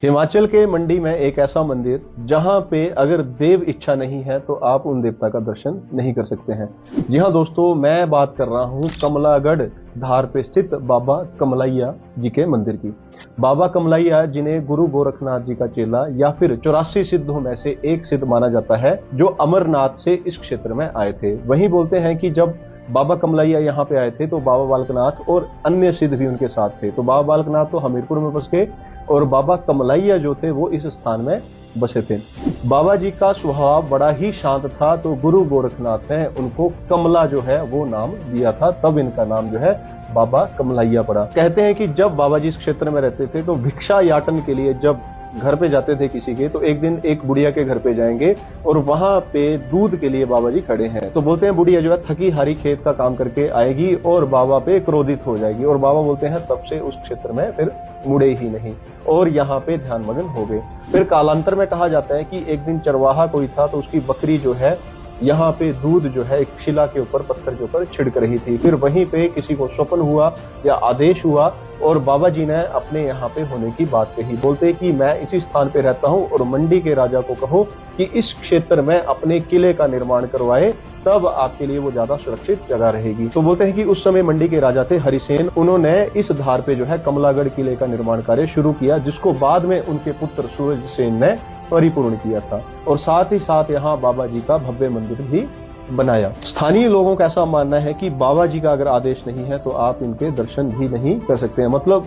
हिमाचल के मंडी में एक ऐसा मंदिर जहां पे अगर देव इच्छा नहीं है तो आप उन देवता का दर्शन नहीं कर सकते हैं। जी हां दोस्तों, मैं बात कर रहा हूं कमलागढ़ धार पे स्थित बाबा कमलैया जी के मंदिर की। बाबा कमलैया जिन्हें गुरु गोरखनाथ जी का चेला या फिर 84 सिद्धों में से एक सिद्ध माना जाता है, जो अमरनाथ से इस क्षेत्र में आए थे। वहीं बोलते हैं कि जब बाबा कमलैया यहाँ पे आए थे तो बाबा बालकनाथ और अन्य सिद्ध भी उनके साथ थे। तो बाबा बालकनाथ तो हमीरपुर में बस गए और बाबा कमलैया जो थे वो इस स्थान में बसे थे। बाबा जी का स्वभाव बड़ा ही शांत था, तो गुरु गोरखनाथ ने उनको कमला जो है वो नाम दिया था, तब इनका नाम जो है बाबा कमलैया पड़ा। कहते हैं कि जब बाबा जी इस क्षेत्र में रहते थे तो भिक्षा याटन के लिए जब घर पे जाते थे किसी के, तो एक दिन एक बुढ़िया के घर पे जाएंगे और वहां पे दूध के लिए बाबा जी खड़े हैं। तो बोलते हैं बुढ़िया जो है थकी हारी खेत का काम करके आएगी और बाबा पे क्रोधित हो जाएगी, और बाबा बोलते हैं तब से उस क्षेत्र में फिर मुड़े ही नहीं और यहाँ पे ध्यान मग्न हो गए। फिर कालांतर में कहा जाता है कि एक दिन चरवाहा कोई था तो उसकी बकरी जो है यहाँ पे दूध जो है एक शिला के ऊपर, पत्थर के ऊपर छिड़क रही थी। फिर वहीं पे किसी को स्वप्न हुआ या आदेश हुआ और बाबा जी ने अपने यहाँ पे होने की बात कही। बोलते कि मैं इसी स्थान पे रहता हूँ और मंडी के राजा को कहो कि इस क्षेत्र में अपने किले का निर्माण करवाए, तब आपके लिए वो ज्यादा सुरक्षित जगह रहेगी। तो बोलते हैं कि उस समय मंडी के राजा थे हरिसेन, उन्होंने इस धार पे जो है कमलागढ़ किले का निर्माण कार्य शुरू किया, जिसको बाद में उनके पुत्र सूरज सेन ने परिपूर्ण किया था। और साथ ही साथ यहाँ बाबा जी का भव्य मंदिर भी बनाया। स्थानीय लोगों का ऐसा मानना है कि बाबा जी का अगर आदेश नहीं है तो आप इनके दर्शन भी नहीं कर सकते हैं। मतलब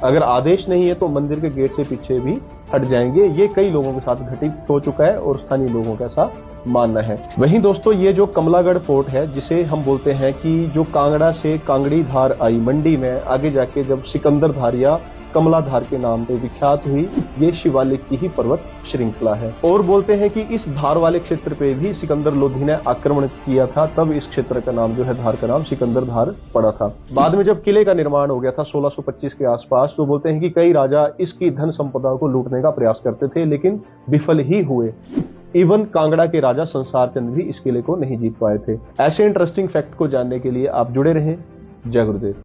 अगर आदेश नहीं है तो मंदिर के गेट से पीछे भी हट जाएंगे। ये कई लोगों के साथ घटित हो चुका है और स्थानीय लोगों का ऐसा मानना है। वहीं दोस्तों, ये जो कमलागढ़ फोर्ट है, जिसे हम बोलते हैं कि जो कांगड़ा से कांगड़ी धार आई मंडी में, आगे जाके जब सिकंदर धार या कमला धार के नाम पे विख्यात हुई, ये शिवालिक की ही पर्वत श्रृंखला है। और बोलते हैं कि इस धार वाले क्षेत्र पे भी सिकंदर लोधी ने आक्रमण किया था, तब इस क्षेत्र का नाम जो है धार का नाम सिकंदर धार पड़ा था। बाद में जब किले का निर्माण हो गया था 1625 के आसपास, तो बोलते हैं कि कई राजा इसकी धन संपदा को लूटने का प्रयास करते थे, लेकिन विफल ही हुए। इवन कांगड़ा के राजा संसार चंद भी इस किले को नहीं जीत पाए थे। ऐसे इंटरेस्टिंग फैक्ट को जानने के लिए आप जुड़े रहें। जय गुरुदेव।